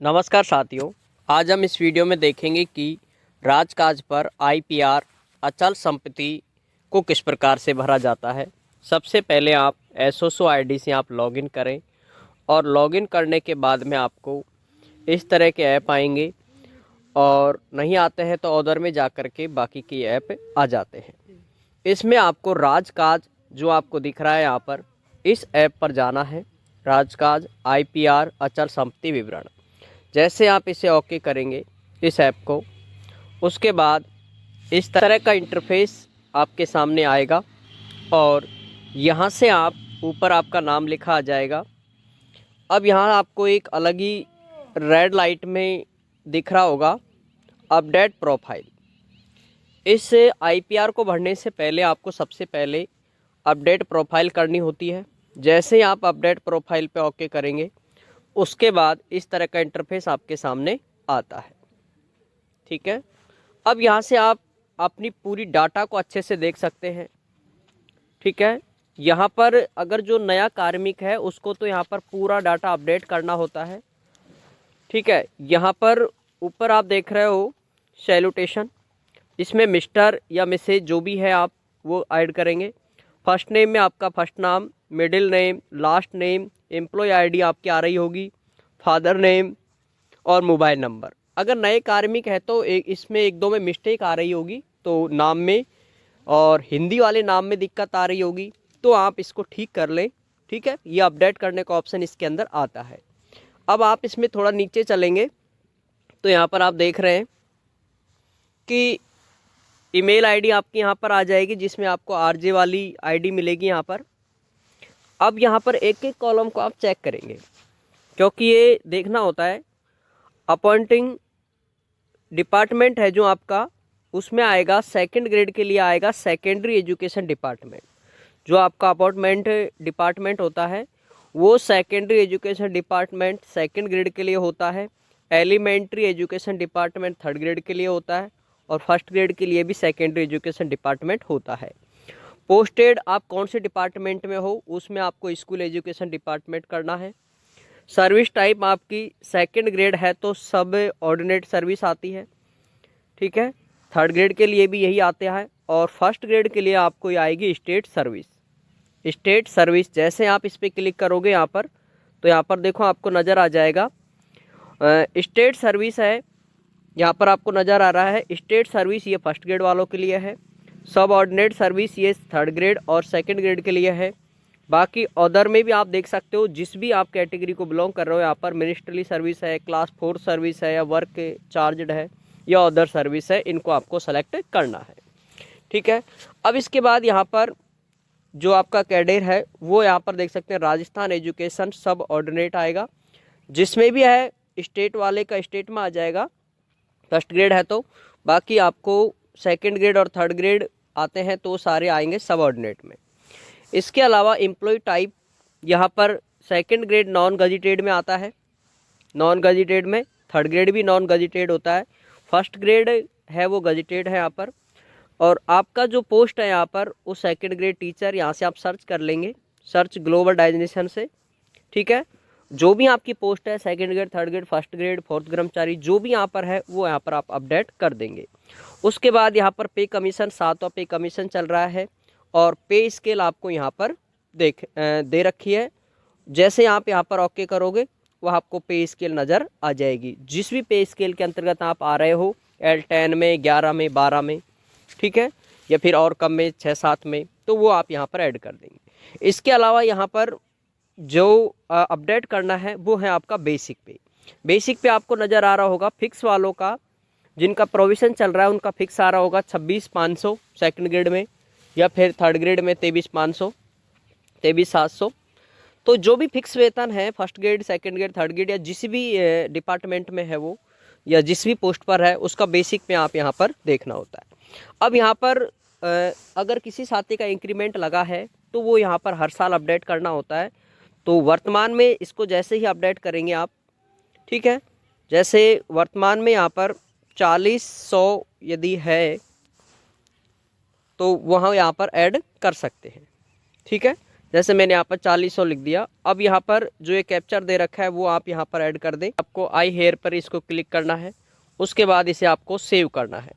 नमस्कार साथियों। आज हम इस वीडियो में देखेंगे कि राजकाज पर आईपीआर अचल संपत्ति को किस प्रकार से भरा जाता है। सबसे पहले आप एसओसो आईडी से आप लॉगिन करें और लॉगिन करने के बाद में आपको इस तरह के ऐप आएंगे और नहीं आते हैं तो अदर में जा कर के बाकी की ऐप आ जाते हैं। इसमें आपको राजकाज जो आपको दिख रहा है यहाँ पर, इस ऐप पर जाना है। राजकाज आईपीआर अचल संपत्ति विवरण, जैसे आप इसे ओके करेंगे इस ऐप को, उसके बाद इस तरह का इंटरफेस आपके सामने आएगा और यहाँ से आप ऊपर आपका नाम लिखा आ जाएगा। अब यहाँ आपको एक अलग ही रेड लाइट में दिख रहा होगा अपडेट प्रोफाइल। इस आईपीआर को भरने से पहले आपको सबसे पहले अपडेट प्रोफाइल करनी होती है। जैसे ही आप अपडेट प्रोफाइल पे ओके करेंगे उसके बाद इस तरह का इंटरफेस आपके सामने आता है। ठीक है, अब यहाँ से आप अपनी पूरी डाटा को अच्छे से देख सकते हैं। ठीक है, यहाँ पर अगर जो नया कार्मिक है उसको तो यहाँ पर पूरा डाटा अपडेट करना होता है। ठीक है, यहाँ पर ऊपर आप देख रहे हो सैल्यूटेशन, इसमें मिस्टर या मिसेज जो भी है आप वो ऐड करेंगे। फर्स्ट नेम में आपका first name, middle name, last name, employ ID आपकी आ रही होगी, फादर नेम और मोबाइल नंबर। अगर नए कार्मिक है तो इसमें एक दो में मिस्टेक आ रही होगी तो नाम में, और हिंदी वाले नाम में दिक्कत आ रही होगी तो आप इसको ठीक कर लें। ठीक है, ये अपडेट करने का ऑप्शन इसके अंदर आता है। अब आप इसमें थोड़ा नीचे चलेंगे तो यहाँ पर आप देख रहे हैं कि ईमेल आईडी आपकी यहाँ पर आ जाएगी, जिसमें आपको आरजे वाली आईडी मिलेगी यहाँ पर। अब यहाँ पर एक एक कॉलम को आप चेक करेंगे क्योंकि ये देखना होता है। अपॉइंटिंग डिपार्टमेंट है जो आपका, उसमें आएगा सेकंड ग्रेड के लिए आएगा सेकेंडरी एजुकेशन डिपार्टमेंट। जो आपका अपॉइंटमेंट डिपार्टमेंट होता है वो secondary education department second grade के लिए होता है। Elementary education department third grade के लिए होता है और फर्स्ट ग्रेड के लिए भी सेकेंडरी एजुकेशन डिपार्टमेंट होता है। पोस्टेड आप कौन से डिपार्टमेंट में हो उसमें आपको स्कूल एजुकेशन डिपार्टमेंट करना है। सर्विस टाइप आपकी सेकंड ग्रेड है तो सब ऑर्डिनेट सर्विस आती है। ठीक है, थर्ड ग्रेड के लिए भी यही आते हैं और फर्स्ट ग्रेड के लिए आपको ये आएगी स्टेट सर्विस। स्टेट सर्विस जैसे आप इस पर क्लिक करोगे यहाँ पर तो यहाँ पर देखो आपको नज़र आ जाएगा स्टेट सर्विस है। यहाँ पर आपको नज़र आ रहा है स्टेट सर्विस, ये फर्स्ट ग्रेड वालों के लिए है। सब ऑर्डिनेट सर्विस ये थर्ड ग्रेड और सेकंड ग्रेड के लिए है। बाकी अदर में भी आप देख सकते हो, जिस भी आप कैटेगरी को बिलोंग कर रहे हो, यहाँ पर मिनिस्ट्री सर्विस है, क्लास 4 सर्विस है या वर्क चार्जड है या अदर सर्विस है, इनको आपको सेलेक्ट करना है। ठीक है, अब इसके बाद यहाँ पर जो आपका कैडर है वो यहाँ पर देख सकते हैं राजस्थान एजुकेशन सब ऑर्डिनेट आएगा, जिसमें भी है स्टेट वाले का स्टेट में आ जाएगा फर्स्ट ग्रेड है तो। बाकी आपको सेकंड ग्रेड और थर्ड ग्रेड आते हैं तो सारे आएंगे सब ऑर्डिनेट में। इसके अलावा एम्प्लॉय टाइप यहाँ पर सेकंड ग्रेड नॉन गजिटेड में आता है, नॉन गजिटेड में। थर्ड ग्रेड भी नॉन गजिटेड होता है, फर्स्ट ग्रेड है वो गजिटेड है यहाँ पर। और आपका जो पोस्ट है यहाँ पर वो सेकंड ग्रेड टीचर, यहाँ से आप सर्च कर लेंगे, सर्च ग्लोबल डायजेशन से। ठीक है, जो भी आपकी पोस्ट है second grade, third grade, first grade, fourth कर्मचारी जो भी यहाँ पर है वो यहाँ पर आप अपडेट कर देंगे। उसके बाद यहाँ पर पे कमीशन 7वां पे कमीशन चल रहा है और पे स्केल आपको यहाँ पर दे रखी है। जैसे आप यहाँ पर ओके करोगे वो आपको पे स्केल नज़र आ जाएगी। जिस भी पे स्केल के अंतर्गत आप आ रहे हो, L10 में, 11 में, 12 में, ठीक है, या फिर और कम में 6-7 में, तो वो आप यहाँ पर ऐड कर देंगे। इसके अलावा यहाँ पर जो अपडेट करना है वो है आपका बेसिक पे। बेसिक पे आपको नज़र आ रहा होगा फिक्स वालों का, जिनका प्रोविज़न चल रहा है उनका फिक्स आ रहा होगा 26,500 सेकंड ग्रेड में, या फिर थर्ड ग्रेड में 23,500, 23,700। तो जो भी फिक्स वेतन है first grade, second grade, third grade या जिस भी डिपार्टमेंट में है वो, या जिस भी पोस्ट पर है, उसका बेसिक पे आप यहाँ पर देखना होता है। अब यहाँ पर अगर किसी साथी का इंक्रीमेंट लगा है तो वो यहाँ पर हर साल अपडेट करना होता है। तो वर्तमान में इसको जैसे ही अपडेट करेंगे आप, ठीक है, जैसे वर्तमान में यहाँ पर 40,100 यदि है तो वहाँ यहाँ पर ऐड कर सकते हैं। ठीक है, जैसे मैंने यहाँ पर 4000 लिख दिया। अब यहाँ पर जो ये कैप्चर दे रखा है वो आप यहाँ पर ऐड कर दें। आपको आई हेयर पर इसको क्लिक करना है, उसके बाद इसे आपको सेव करना है।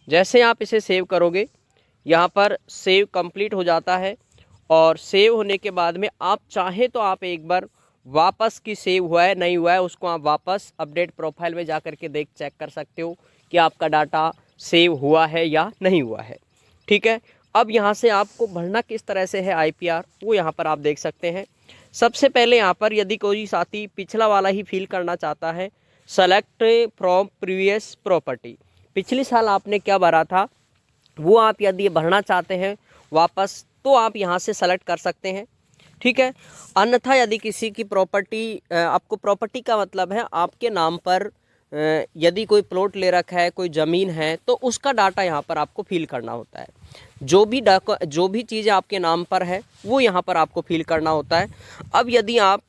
जैसे आप इसे सेव करोगे यहाँ पर सेव कंप्लीट हो जाता है, और सेव होने के बाद में आप चाहे तो आप एक बार वापस की सेव हुआ है नहीं हुआ है उसको आप वापस अपडेट प्रोफाइल में जा कर के चेक कर सकते हो कि आपका डाटा सेव हुआ है या नहीं हुआ है। ठीक है, अब यहाँ से आपको भरना किस तरह से है IPR वो यहाँ पर आप देख सकते हैं। सबसे पहले यहाँ पर यदि कोई साथी पिछला वाला ही फिल करना चाहता है, सेलेक्ट फ्रॉम प्रीवियस प्रॉपर्टी, पिछले साल आपने क्या भरा था वो आप यदि भरना चाहते हैं वापस तो आप यहाँ से सेलेक्ट कर सकते हैं। ठीक है, अन्यथा यदि किसी की प्रॉपर्टी, आपको प्रॉपर्टी का मतलब है आपके नाम पर यदि कोई प्लॉट ले रखा है, कोई ज़मीन है, तो उसका डाटा यहाँ पर आपको फिल करना होता है। जो भी चीज़ें आपके नाम पर है वो यहाँ पर आपको फिल करना होता है। अब यदि आप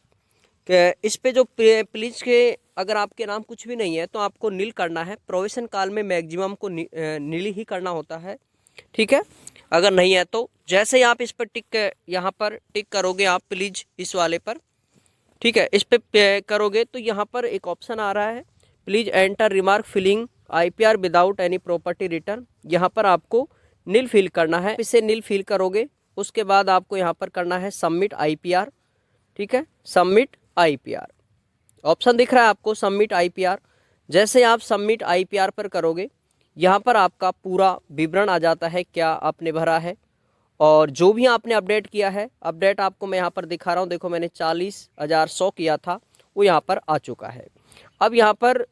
इस पे जो प्लीज के अगर आपके नाम कुछ भी नहीं है तो आपको नील करना है। प्रोविजन काल में मैक्सिमम को नील ही करना होता है। ठीक है, अगर नहीं है तो जैसे ही आप इस पर यहाँ पर टिक करोगे आप प्लीज इस वाले पर, ठीक है, इस पे करोगे तो यहाँ पर एक ऑप्शन आ रहा है please enter remark filling IPR without any property return. यहाँ पर आपको नील फिल करना है। इसे नील फिल करोगे उसके बाद आपको यहाँ पर करना है सबमिट IPR। ठीक है, सबमिट IPR ऑप्शन दिख रहा है आपको, सबमिट IPR। जैसे आप सबमिट IPR पर करोगे यहाँ पर आपका पूरा विवरण आ जाता है क्या आपने भरा है और जो भी आपने अपडेट किया है। अपडेट आपको मैं यहाँ पर दिखा रहा हूँ, देखो मैंने 40,100 किया था वो यहाँ पर आ चुका है। अब यहाँ पर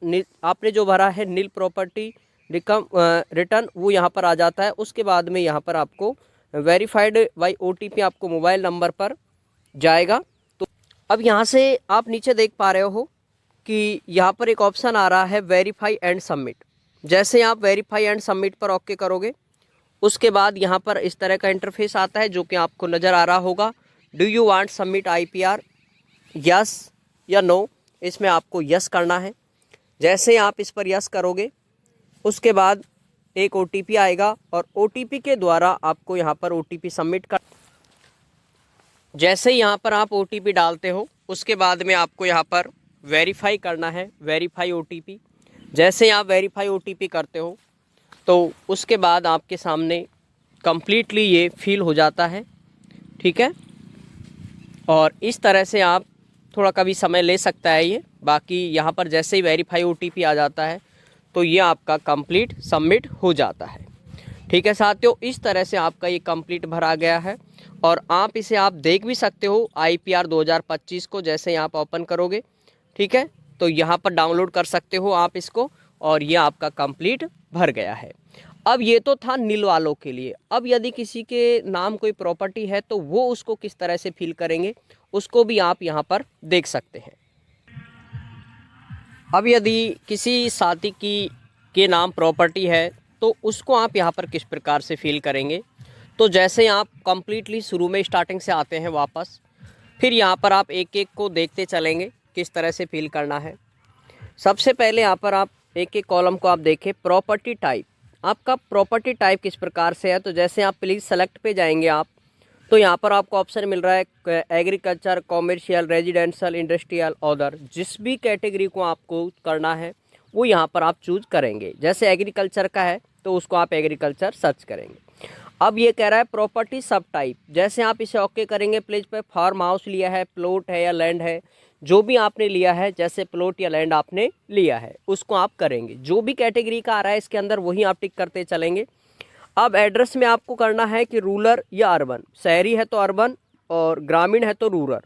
आपने जो भरा है नील प्रॉपर्टी रिटर्न वो यहाँ पर आ जाता है। उसके बाद में यहाँ पर आपको वेरीफाइड बाय OTP आपको मोबाइल नंबर पर जाएगा। तो अब यहाँ से आप नीचे देख पा रहे हो कि यहाँ पर एक ऑप्शन आ रहा है वेरीफाई एंड सबमिट। जैसे आप वेरीफाई एंड सबमिट पर ओके करोगे उसके बाद यहाँ पर इस तरह का इंटरफेस आता है जो कि आपको नज़र आ रहा होगा। Do you want submit IPR, yes या नो, इसमें आपको यस करना है। जैसे आप इस पर यस करोगे उसके बाद एक OTP आएगा और OTP के द्वारा आपको यहाँ पर OTP सबमिट कर, जैसे यहाँ पर आप OTP डालते हो उसके बाद में आपको यहाँ पर वेरीफाई करना है, वेरीफाई OTP। जैसे आप वेरीफाई OTP करते हो तो उसके बाद आपके सामने कम्प्लीटली ये फिल हो जाता है। ठीक है, और इस तरह से आप थोड़ा कभी समय ले सकता है ये। बाकी यहाँ पर जैसे ही वेरीफाई OTP आ जाता है तो ये आपका कंप्लीट सबमिट हो जाता है। ठीक है साथियों, इस तरह से आपका ये कंप्लीट भरा गया है और आप इसे आप देख भी सकते हो IPR 2025 को। जैसे आप ओपन करोगे, ठीक है, तो यहाँ पर डाउनलोड कर सकते हो आप इसको और ये आपका कंप्लीट भर गया है। अब ये तो था नील वालों के लिए। अब यदि किसी के नाम कोई प्रॉपर्टी है तो वो उसको किस तरह से फिल करेंगे उसको भी आप यहाँ पर देख सकते हैं। अब यदि किसी साथी के नाम प्रॉपर्टी है तो उसको आप यहाँ पर किस प्रकार से फिल करेंगे। तो जैसे आप कंप्लीटली शुरू में स्टार्टिंग से आते हैं वापस, फिर यहाँ पर आप एक एक को देखते चलेंगे किस तरह से फिल करना है। सबसे पहले यहाँ पर आप एक एक कॉलम को आप देखें, प्रॉपर्टी टाइप, आपका प्रॉपर्टी टाइप किस प्रकार से है। तो जैसे आप प्लीज़ सेलेक्ट पे जाएंगे आप, तो यहाँ पर आपको ऑप्शन मिल रहा है agriculture, commercial, residential, industrial, other. जिस भी कैटेगरी को आपको करना है वो यहाँ पर आप चूज करेंगे। जैसे एग्रीकल्चर का है तो उसको आप एग्रीकल्चर सर्च करेंगे। अब ये कह रहा है प्रॉपर्टी सब टाइप, जैसे आप इसे ओके करेंगे प्लीज पे, फार्म हाउस लिया है, प्लॉट है या लैंड है, जो भी आपने लिया है, जैसे प्लॉट या लैंड आपने लिया है उसको आप करेंगे। जो भी कैटेगरी का आ रहा है इसके अंदर वही आप टिक करते चलेंगे। अब एड्रेस में आपको करना है कि रूरल या अर्बन, शहरी है तो अर्बन और ग्रामीण है तो रूरल।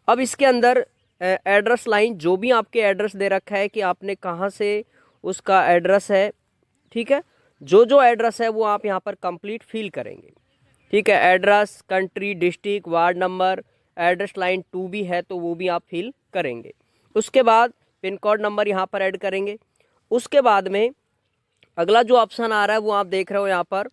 अब इसके अंदर एड्रेस लाइन, जो भी आपके एड्रेस दे रखा है कि आपने कहाँ से उसका एड्रेस है, ठीक है, जो एड्रेस है वो आप यहाँ पर कंप्लीट फिल करेंगे। ठीक है, address, country, district, ward number, address line 2 भी है तो वो भी आप फिल करेंगे। उसके बाद पिन कोड नंबर यहाँ पर ऐड करेंगे। उसके बाद में अगला जो ऑप्शन आ रहा है वो आप देख रहे हो यहाँ पर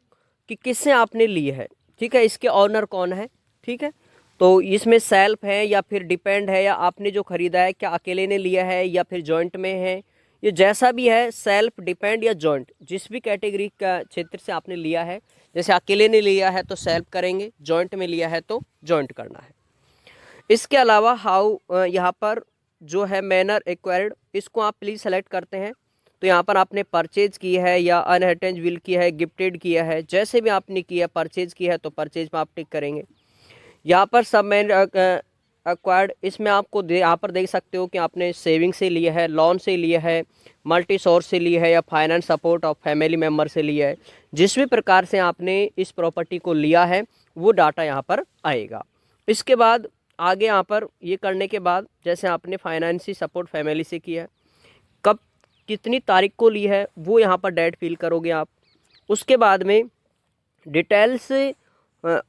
कि किससे आपने ली है। ठीक है, इसके ऑनर कौन है। ठीक है, तो इसमें सेल्फ है या फिर डिपेंड है, या आपने जो खरीदा है क्या अकेले ने लिया है या फिर जॉइंट में है, ये जैसा भी है, सेल्फ, डिपेंड या जॉइंट, जिस भी कैटेगरी का क्षेत्र से आपने लिया है जैसे अकेले ने लिया है तो सेल्फ करेंगे, जॉइंट में लिया है तो जॉइंट करना है। इसके अलावा हाउ यहाँ पर जो है मैनर एक्वायर्ड, इसको आप प्लीज़ सेलेक्ट करते हैं। तो यहाँ पर आपने परचेज की है या अनअटेंज विल किया है, गिफ्टेड किया है, जैसे भी आपने किया, परचेज किया है तो परचेज में आप टिक करेंगे। यहाँ पर सब मैन एक्वायर्ड, इसमें आपको यहाँ पर देख सकते हो कि आपने सेविंग से लिया है, लोन से लिया है, मल्टी सोर्स से लिया है या finance support of family member से लिया है। जिस भी प्रकार से आपने इस प्रॉपर्टी को लिया है वो डाटा यहाँ पर आएगा। इसके बाद आगे यहाँ पर ये करने के बाद जैसे आपने फाइनेंसी सपोर्ट फैमिली से किया है, कब कितनी तारीख को ली है वो यहाँ पर डेट फिल करोगे आप। उसके बाद में details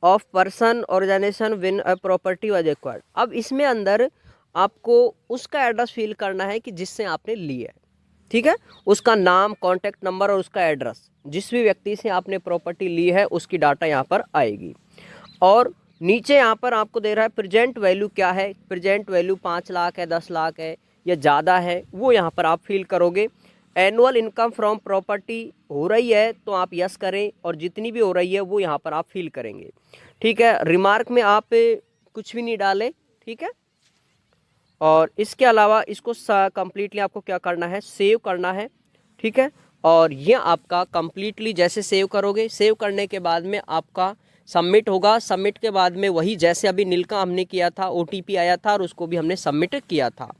of person organisation win a property was acquired. अब इसमें अंदर आपको उसका एड्रेस फिल करना है कि जिससे आपने ली है, ठीक है, उसका नाम, कॉन्टैक्ट नंबर और उसका एड्रेस, जिस भी व्यक्ति से आपने प्रॉपर्टी ली है उसकी डाटा यहाँ पर आएगी। और नीचे यहाँ पर आपको दे रहा है प्रेजेंट वैल्यू क्या है, प्रेजेंट वैल्यू 5 लाख है, 10 लाख है या ज़्यादा है, वो यहाँ पर आप फिल करोगे। एनुअल इनकम फ्रॉम प्रॉपर्टी हो रही है तो आप यस करें, और जितनी भी हो रही है वो यहाँ पर आप फिल करेंगे, ठीक है। रिमार्क में आप कुछ भी नहीं डालें, ठीक है। और इसके अलावा इसको कम्प्लीटली आपको क्या करना है, सेव करना है, ठीक है। और ये आपका कम्प्लीटली जैसे सेव करोगे, सेव करने के बाद में आपका सबमिट होगा। सबमिट के बाद में वही जैसे अभी नील का हमने किया था, OTP आया था और उसको भी हमने सबमिट किया था,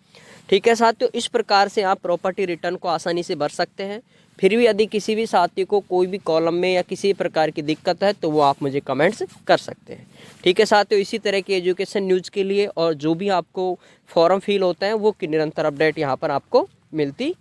ठीक है साथियों। इस प्रकार से आप प्रॉपर्टी रिटर्न को आसानी से भर सकते हैं। फिर भी यदि किसी भी साथी को कोई भी कॉलम में या किसी प्रकार की दिक्कत है तो वो आप मुझे कमेंट्स कर सकते हैं, ठीक है साथियों। इसी तरह की एजुकेशन न्यूज़ के लिए और जो भी आपको फॉर्म फिल होता है वो की निरंतर अपडेट यहाँ पर आपको मिलती